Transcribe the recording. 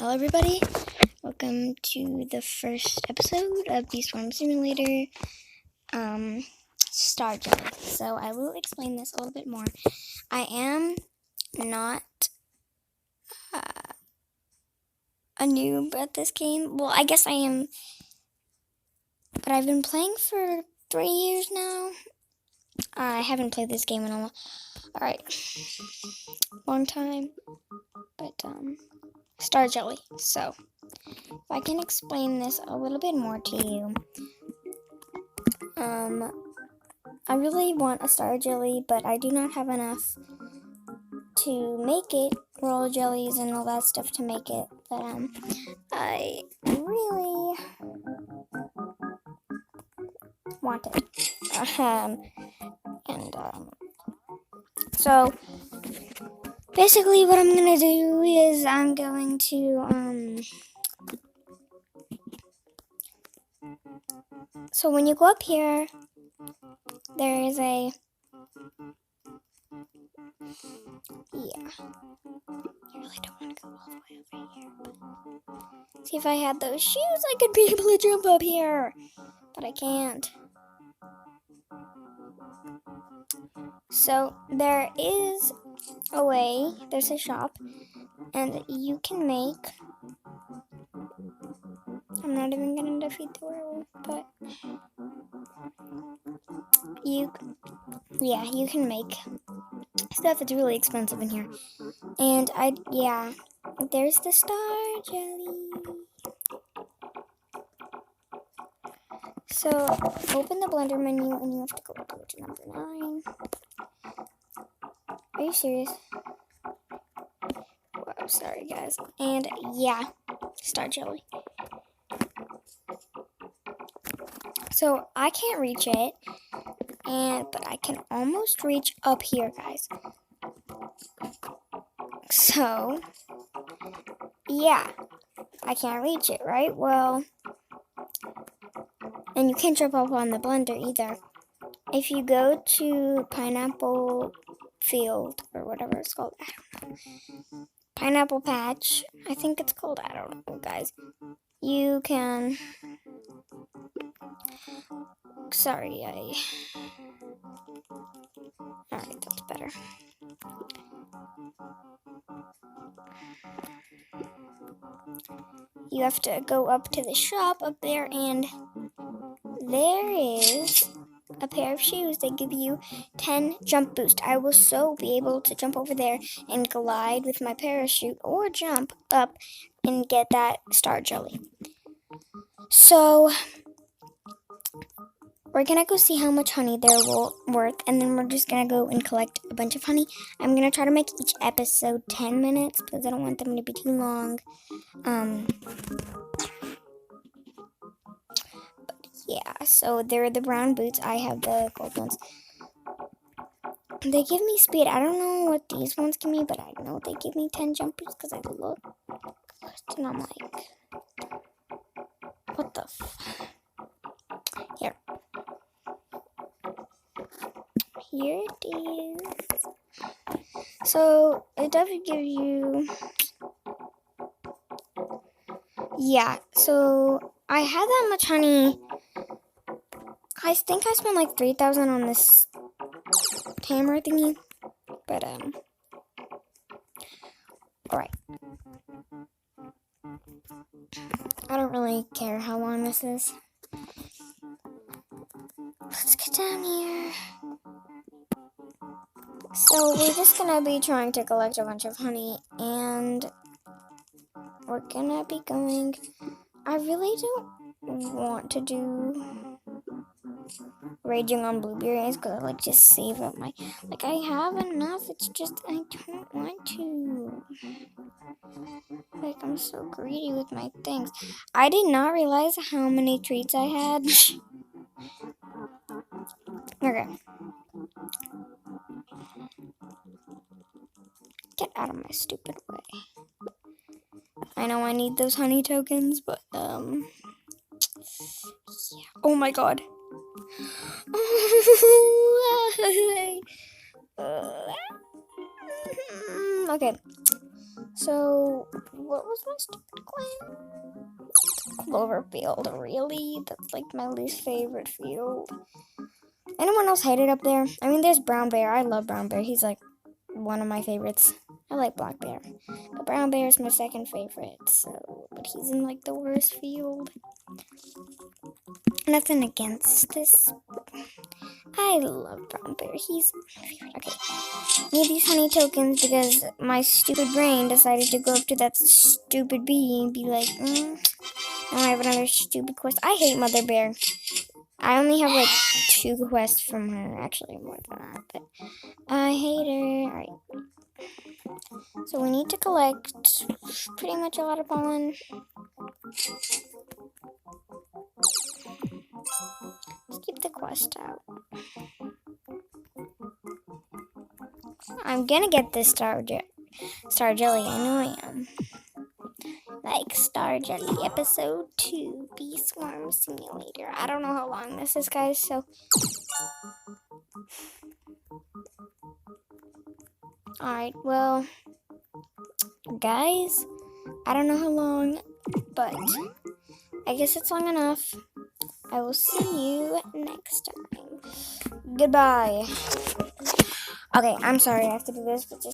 Hello everybody, welcome to the first episode of Bee Swarm Simulator, Star Jelly. So I will explain this a little bit more. I am not a noob at this game. Well, I guess I am, but I've been playing for 3 years now. I haven't played this game in a long time, but Star Jelly. So if I can explain this a little bit more to you. I really want a Star Jelly, but I do not have enough to make it, roll jellies and all that stuff to make it. But I really want it. So basically what I'm gonna do is I'm going to so when you go up here, there is a I really don't want to go all the way over here. See, if I had those shoes, I could be able to jump up here, but I can't. So there is a way, there's a shop, and you can make, I'm not even going to defeat the werewolf, but you can make stuff that's really expensive in here. And there's the Star Jelly. So open the Blender menu and you have to go to number 9. Are you serious? Wow, sorry guys. And Star Jelly. So I can't reach it, but I can almost reach up here, guys. So I can't reach it, right? Well, and you can't jump up on the blender either. If you go to Pineapple Field, or whatever it's called, I don't know. Pineapple Patch, I think it's called, I don't know, guys. You can, alright, that's better. You have to go up to the shop up there, and there is a pair of shoes that give you 10 jump boost. I will so be able to jump over there and glide with my parachute, or jump up and get that Star Jelly. So we're gonna go see how much honey they're worth, and then we're just gonna go and collect a bunch of honey. I'm gonna try to make each episode 10 minutes because I don't want them to be too long. So they're the brown boots. I have the gold ones. They give me speed. I don't know what these ones give me, but I know they give me 10 jump boosts because I look. And I'm like, what the Here it is. So it does give you, so I had that much honey. I think I spent like 3,000 on this hammer thingy, but alright. I don't really care how long this is. Let's get down here. So we're just gonna be trying to collect a bunch of honey, and we're gonna be going. I really don't want to do Raging on Blueberries because I just save up my, I have enough, it's just I don't want to. I'm so greedy with my things. I did not realize how many treats I had. Okay. Get out of my stupid way. I know I need those honey tokens, but oh my god. Okay. So, what was my stupid coin? Cloverfield, really? That's like my least favorite field. Anyone else hate it up there? I mean, there's Brown Bear. I love Brown Bear. He's like one of my favorites. I like Black Bear, but Brown Bear is my second favorite. So, but he's in like the worst field. Nothing against this. I love Brown Bear. He's my favorite. Okay, need these honey tokens because my stupid brain decided to go up to that stupid bee and be like, now I have another stupid quest. I hate Mother Bear. I only have like 2 quests from her. Actually, more than that, but I hate her. Alright. So we need to collect pretty much a lot of pollen. Let's keep the quest out. I'm gonna get this star jelly. I know I am. Like Star Jelly Episode 2, Bee Swarm Simulator. I don't know how long this is, guys, so... Alright, well... Guys, I don't know how long, but I guess it's long enough. I will see you next time. Goodbye. Okay, I'm sorry I have to do this, but just